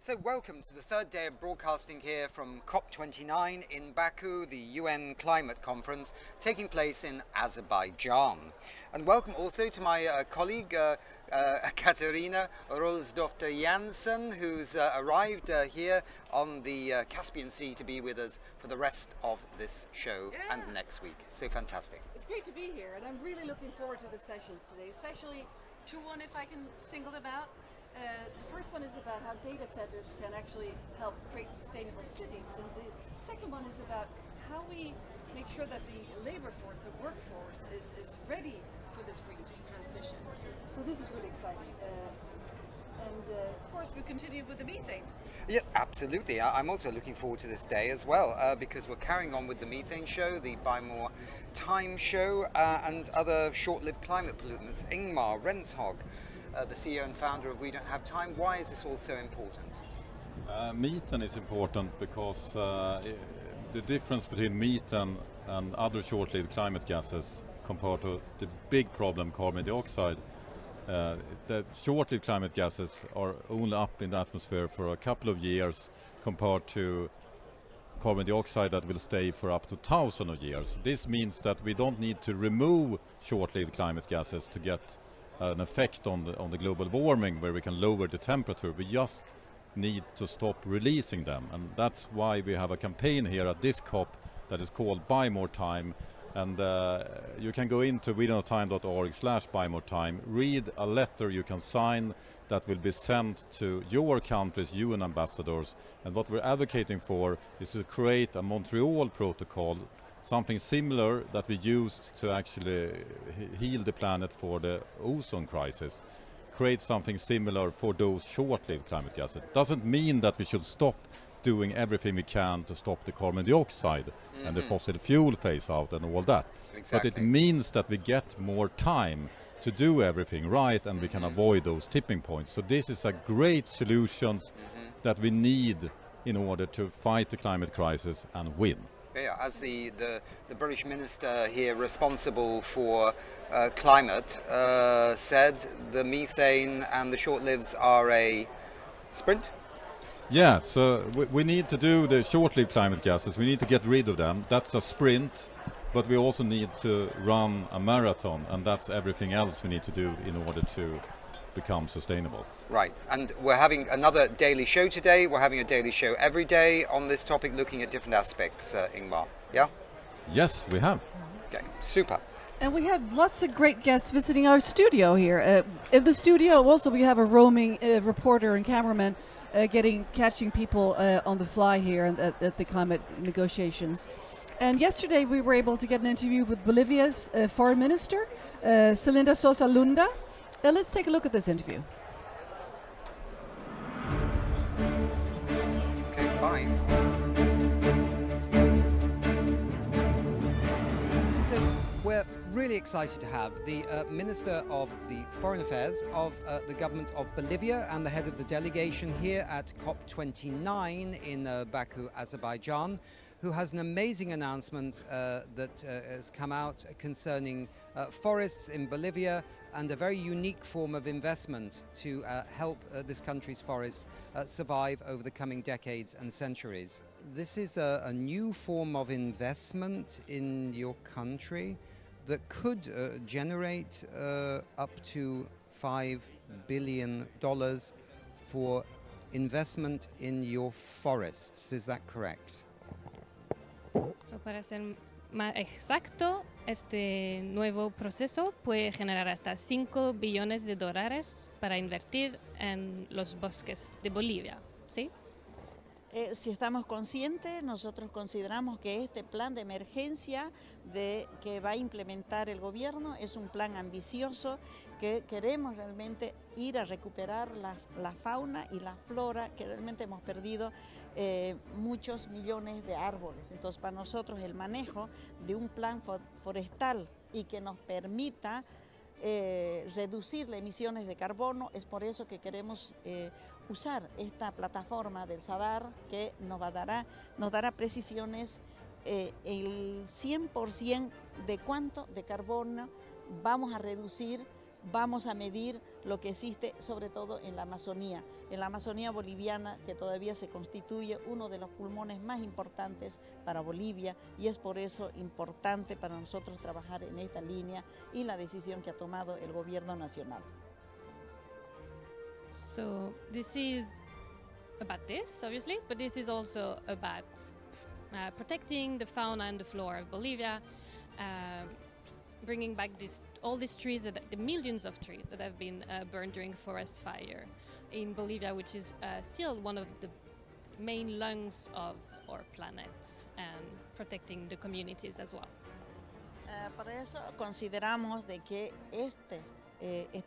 So welcome to the third day of broadcasting here from COP29 in Baku, the UN Climate Conference taking place in Azerbaijan. And welcome also to my colleague Catarina, Rolfsdotter-Jansson, who's arrived here on the Caspian Sea to be with us for the rest of this show and next week. So fantastic. It's great to be here, and I'm really looking forward to the sessions today, especially one, if I can single them out. The first one is about how data centers can actually help create sustainable cities, and the second one is about how we make sure that the labor force, the workforce, is ready for this green transition. So this is really exciting. Of course, we continue with the methane. Yes, absolutely. I'm also looking forward to this day as well because we're carrying on with the methane show, the Buy More Time show, and other short-lived climate pollutants. Ingmar, Rentzhog, the CEO and founder of We Don't Have Time. Why is this all so important? Methane is important because the difference between methane and other short-lived climate gases compared to the big problem, carbon dioxide, the short-lived climate gases are only up in the atmosphere for a couple of years compared to carbon dioxide that will stay for up to thousands of years. This means that we don't need to remove short-lived climate gases to get an effect on the global warming where we can lower the temperature. We just need to stop releasing them, and that's why we have a campaign here at this COP that is called Buy More Time. And you can go into wedon'time.org/buymoretime, read a letter you can sign that will be sent to your country's UN ambassadors. And what we're advocating for is to create a Montreal protocol, something similar that we used to actually heal the planet for the ozone crisis. Create something similar for those short-lived climate gases. Doesn't mean that we should stop doing everything we can to stop the carbon dioxide and the fossil fuel phase out and all that. Exactly. But it means that we get more time to do everything right and we can avoid those tipping points. So this is a great solution that we need in order to fight the climate crisis and win. Yeah, as the British minister here responsible for climate said, the methane and the short-liveds are a sprint? Yeah, so we need to do the short-lived climate gases. We need to get rid of them. That's a sprint, but we also need to run a marathon, and that's everything else we need to do in order to become sustainable. Right, and we're having another daily show today. We're having a daily show every day on this topic, looking at different aspects, Ingmar. Yeah? Yes, we have. Okay, super. And we have lots of great guests visiting our studio here. In the studio also we have a roaming reporter and cameraman catching people on the fly here at the climate negotiations. And yesterday we were able to get an interview with Bolivia's foreign minister, Celinda Sosa Lunda. Let's take a look at this interview. Okay, bye. So we're really excited to have the Minister of the Foreign Affairs of the government of Bolivia and the head of the delegation here at COP29 in Baku, Azerbaijan, who has an amazing announcement that has come out concerning forests in Bolivia and a very unique form of investment to help this country's forests survive over the coming decades and centuries. This is a new form of investment in your country that could generate up to $5 billion for investment in your forests. Is that correct? So, para ser más exacto, este nuevo proceso puede generar hasta $5 billones para invertir en los bosques de Bolivia, ¿sí? Si estamos conscientes, nosotros consideramos que este plan de emergencia que va a implementar el gobierno es un plan ambicioso, que queremos realmente ir a recuperar la fauna y la flora, que realmente hemos perdido muchos millones de árboles. Entonces, para nosotros el manejo de un plan forestal y que nos permita reducir las emisiones de carbono, es por eso que queremos usar esta plataforma del SADAR que nos dará precisiones, el 100% de cuánto de carbono vamos a reducir vamos a medir lo que existe sobre todo en la Amazonía boliviana, que todavía se constituye uno de los pulmones más importantes para Bolivia, y es por eso importante para nosotros trabajar en esta línea y la decisión que ha tomado el gobierno nacional. So this is about this, obviously, but this is also about protecting the fauna and the flora of Bolivia, bringing back all these trees, the millions of trees that have been burned during forest fire in Bolivia, which is still one of the main lungs of our planet, and protecting the communities as well. Por eso consideramos de que este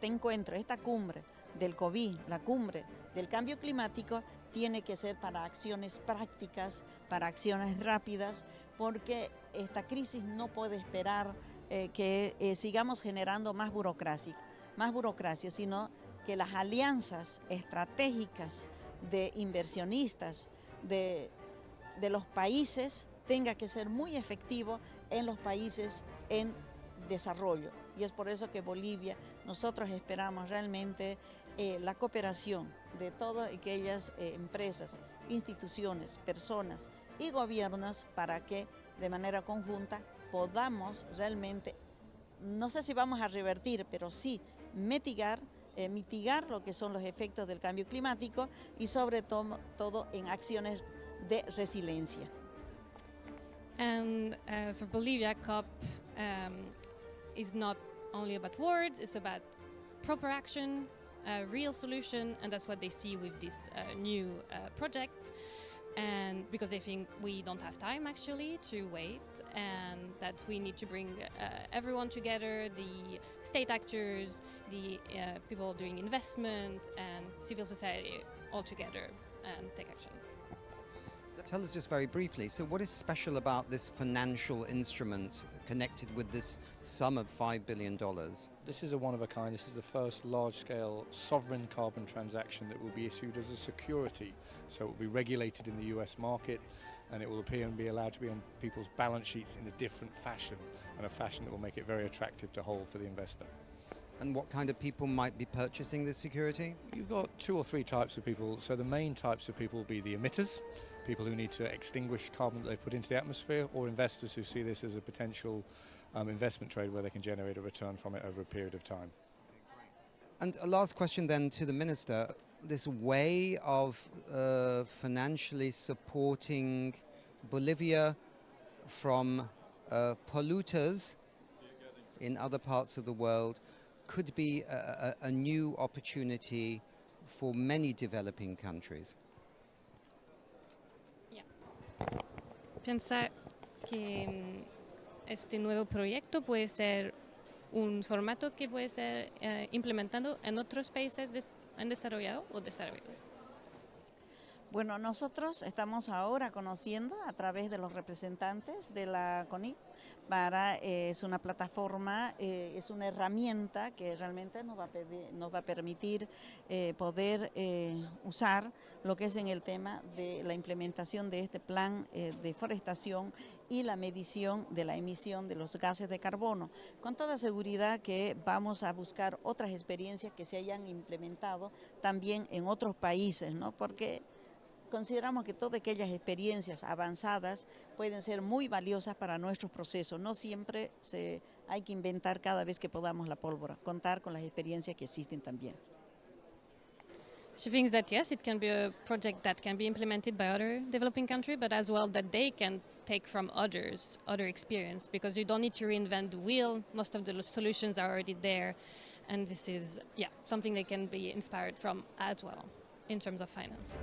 encuentro, esta cumbre del COVID, la cumbre del cambio climático, tiene que ser para acciones prácticas, para acciones rápidas, porque esta crisis no puede esperar que sigamos generando más burocracia, sino que las alianzas estratégicas de inversionistas de los países tenga que ser muy efectivo en los países en desarrollo. Y es por eso que Bolivia, nosotros esperamos realmente la cooperación de todas aquellas empresas, instituciones, personas y gobiernos para que de manera conjunta podamos realmente, no sé si vamos a revertir, pero sí mitigar lo que son los efectos del cambio climático, y sobre todo en acciones de resiliencia. And for Bolivia, COP is not only about words, it's about proper action, real solution, and that's what they see with this new project. And because they think we don't have time actually to wait, and that we need to bring everyone together, the state actors, the people doing investment, and civil society all together, and take action. Tell us just very briefly, so what is special about this financial instrument connected with this sum of $5 billion? This is a one-of-a-kind. This is the first large-scale sovereign carbon transaction that will be issued as a security. So it will be regulated in the US market, and it will appear and be allowed to be on people's balance sheets in a different fashion, and a fashion that will make it very attractive to hold for the investor. And what kind of people might be purchasing this security? You've got 2 or 3 types of people. So the main types of people will be the emitters, people who need to extinguish carbon that they put into the atmosphere, or investors who see this as a potential investment trade where they can generate a return from it over a period of time. And a last question then to the Minister. This way of financially supporting Bolivia from polluters in other parts of the world could be a new opportunity for many developing countries. Piensa que este nuevo proyecto puede ser un formato que puede ser implementado en otros países en desarrollado o desarrollado. Bueno, nosotros estamos ahora conociendo a través de los representantes de la CONIC. Es una plataforma, es una herramienta que realmente nos va a permitir poder usar lo que es en el tema de la implementación de este plan de forestación y la medición de la emisión de los gases de carbono. Con toda seguridad que vamos a buscar otras experiencias que se hayan implementado también en otros países, ¿no? Porque consideramos que todas aquellas experiencias avanzadas pueden ser muy valiosas para nuestros procesos. No siempre hay que inventar cada vez que podamos la pólvora, contar con las experiencias que existen también. She thinks that yes, it can be a project that can be implemented by other developing countries, but as well that they can take from other experience, because you don't need to reinvent the wheel. Most of the solutions are already there, and this is something they can be inspired from as well in terms of finance.